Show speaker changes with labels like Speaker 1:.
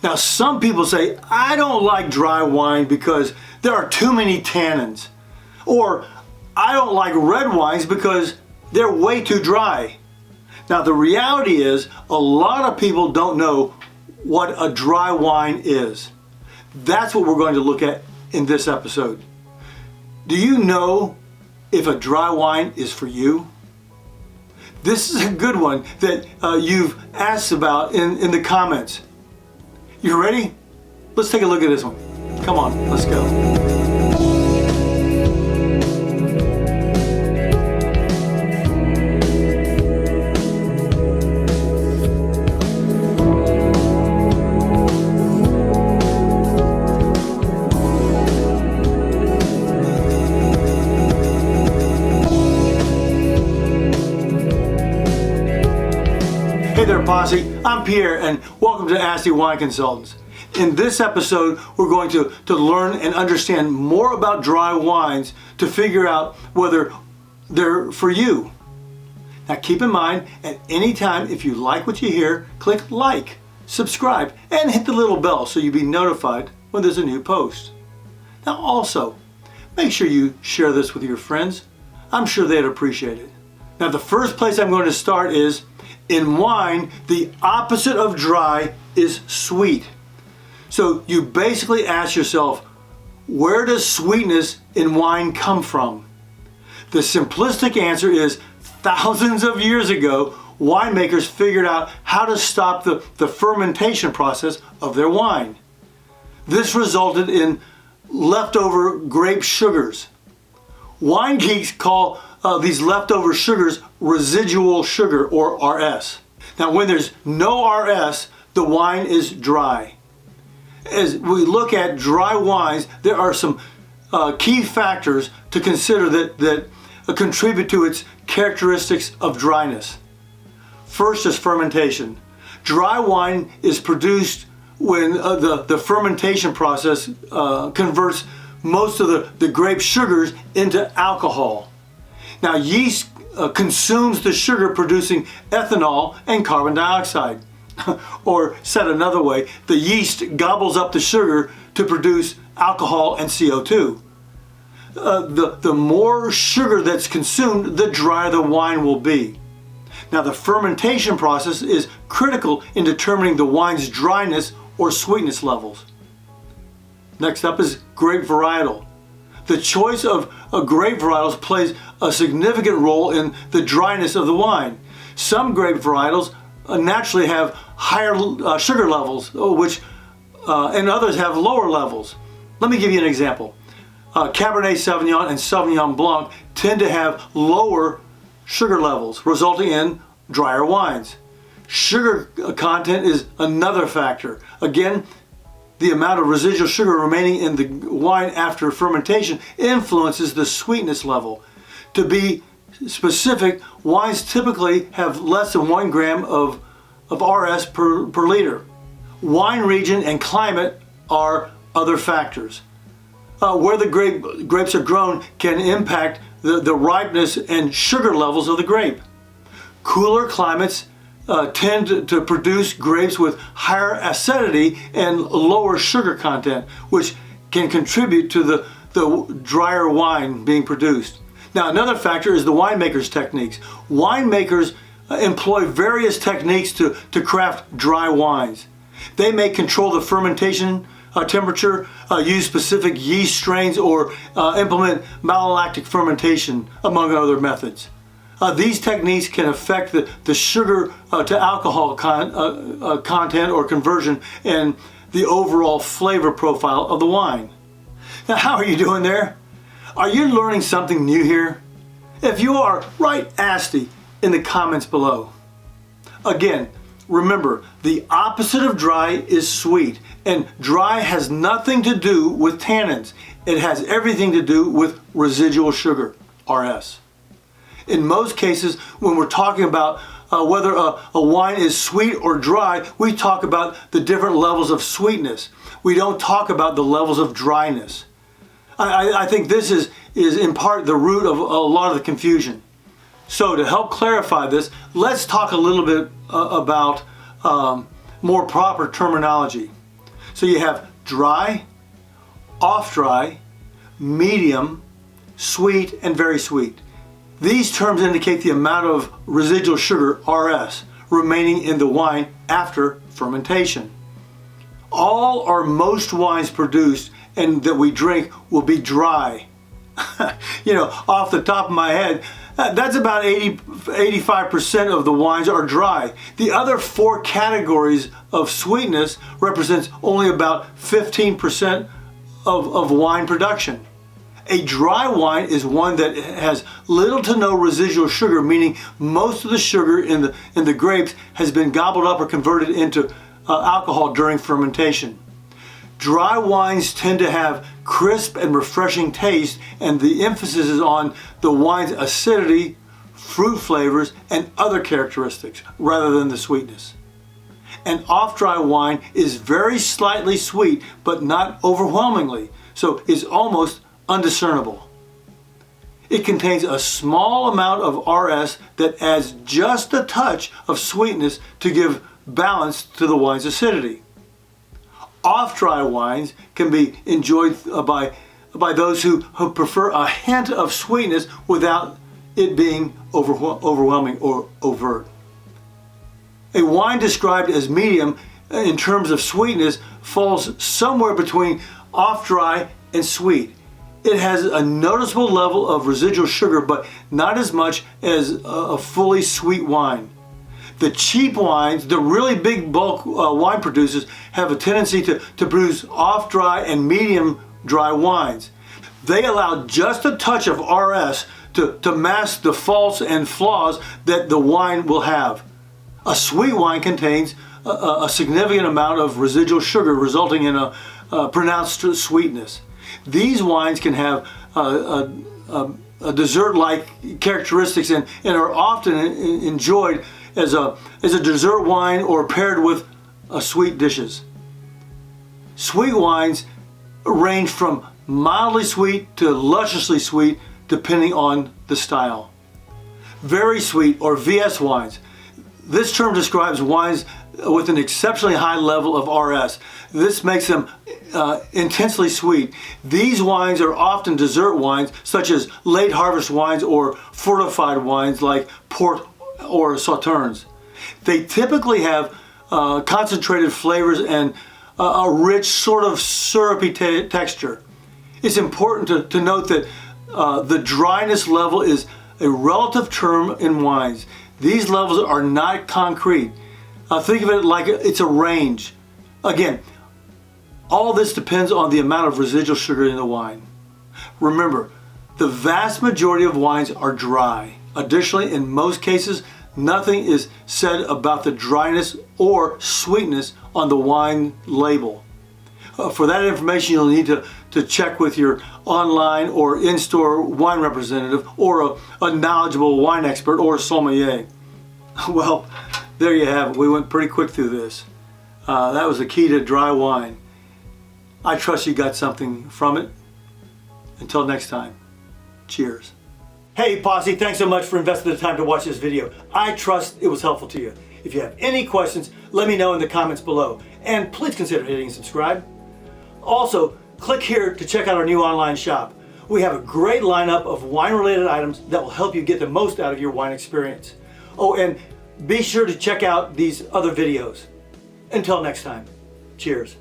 Speaker 1: Now, some people say, I don't like dry wine because there are too many tannins. Or, I don't like red wines because they're way too dry. Now, the reality is, a lot of people don't know what a dry wine is. That's what we're going to look at in this episode. Do you know if a dry wine is for you? This is a good one that you've asked about in the comments. You ready? Let's take a look at this one. Come on, let's go. Hey there, Posse. I'm Pierre, and welcome to Asti Wine Consultants. In this episode, we're going to learn and understand more about dry wines to figure out whether they're for you. Now, keep in mind, at any time, if you like what you hear, click like, subscribe, and hit the little bell so you'll be notified when there's a new post. Now, also, make sure you share this with your friends. I'm sure they'd appreciate it. Now, the first place I'm going to start is, in wine, the opposite of dry is sweet. So you basically ask yourself, where does sweetness in wine come from? The simplistic answer is, thousands of years ago, winemakers figured out how to stop the fermentation process of their wine. This resulted in leftover grape sugars. Wine geeks call these leftover sugars residual sugar, or RS. Now, when there's no RS, the wine is dry. As we look at dry wines, there are some key factors to consider that contribute to its characteristics of dryness. First is fermentation. Dry wine is produced when the fermentation process converts most of the grape sugars into alcohol. Now, yeast consumes the sugar, producing ethanol and carbon dioxide. Or said another way, the yeast gobbles up the sugar to produce alcohol and CO2. The more sugar that's consumed, the drier the wine will be. Now, the fermentation process is critical in determining the wine's dryness or sweetness levels. Next up is grape varietal. The choice of grape varietals plays a significant role in the dryness of the wine. Some grape varietals naturally have higher sugar levels, and others have lower levels. Let me give you an example. Cabernet Sauvignon and Sauvignon Blanc tend to have lower sugar levels, resulting in drier wines. Sugar content is another factor. Again, the amount of residual sugar remaining in the wine after fermentation influences the sweetness level. To be specific, wines typically have less than 1 gram of RS per liter. Wine region and climate are other factors. Where the grapes are grown can impact the ripeness and sugar levels of the grape. Cooler climates tend to produce grapes with higher acidity and lower sugar content, which can contribute to the drier wine being produced. Now, another factor is the winemaker's techniques. Winemakers employ various techniques to craft dry wines. They may control the fermentation temperature, use specific yeast strains, or implement malolactic fermentation, among other methods. These techniques can affect the sugar to alcohol content or conversion and the overall flavor profile of the wine. Now, how are you doing there? Are you learning something new here? If you are, write Asti in the comments below. Again, remember, the opposite of dry is sweet, and dry has nothing to do with tannins. It has everything to do with residual sugar, RS. In most cases, when we're talking about whether a wine is sweet or dry, we talk about the different levels of sweetness. We don't talk about the levels of dryness. I think this is in part the root of a lot of the confusion. So to help clarify this, let's talk a little bit about more proper terminology. So you have dry, off-dry, medium, sweet, and very sweet. These terms indicate the amount of residual sugar, RS, remaining in the wine after fermentation. All or most wines produced and that we drink will be dry. You know, off the top of my head, that's about 85% of the wines are dry. The other 4 categories of sweetness represents only about 15% of wine production. A dry wine is one that has little to no residual sugar, meaning most of the sugar in the grapes has been gobbled up or converted into alcohol during fermentation. Dry wines tend to have crisp and refreshing taste, and the emphasis is on the wine's acidity, fruit flavors, and other characteristics rather than the sweetness. An off-dry wine is very slightly sweet, but not overwhelmingly, so is almost undiscernible. It contains a small amount of RS that adds just a touch of sweetness to give balance to the wine's acidity. Off-dry wines can be enjoyed by those who prefer a hint of sweetness without it being overwhelming or overt. A wine described as medium in terms of sweetness falls somewhere between off-dry and sweet. It has a noticeable level of residual sugar, but not as much as a fully sweet wine. The cheap wines, the really big bulk wine producers, have a tendency to produce off-dry and medium dry wines. They allow just a touch of RS to mask the faults and flaws that the wine will have. A sweet wine contains a significant amount of residual sugar, resulting in a pronounced sweetness. These wines can have a dessert-like characteristics and are often enjoyed as a dessert wine or paired with sweet dishes. Sweet wines range from mildly sweet to lusciously sweet depending on the style. Very sweet or VS wines. This term describes wines with an exceptionally high level of RS. This makes them intensely sweet. These wines are often dessert wines such as late harvest wines or fortified wines like port or sauternes. They typically have concentrated flavors and a rich sort of syrupy texture. It's important to note that the dryness level is a relative term in wines. These levels are not concrete. Think of it like it's a range. Again, all this depends on the amount of residual sugar in the wine. Remember, the vast majority of wines are dry. Additionally, in most cases, nothing is said about the dryness or sweetness on the wine label. For that information, you'll need to check with your online or in-store wine representative or a knowledgeable wine expert or sommelier. Well, there you have it. We went pretty quick through this. That was the key to dry wine. I trust you got something from it. Until next time, cheers. Hey Posse, thanks so much for investing the time to watch this video. I trust it was helpful to you. If you have any questions, let me know in the comments below. And please consider hitting subscribe. Also, click here to check out our new online shop. We have a great lineup of wine-related items that will help you get the most out of your wine experience. Oh, and be sure to check out these other videos. Until next time, cheers.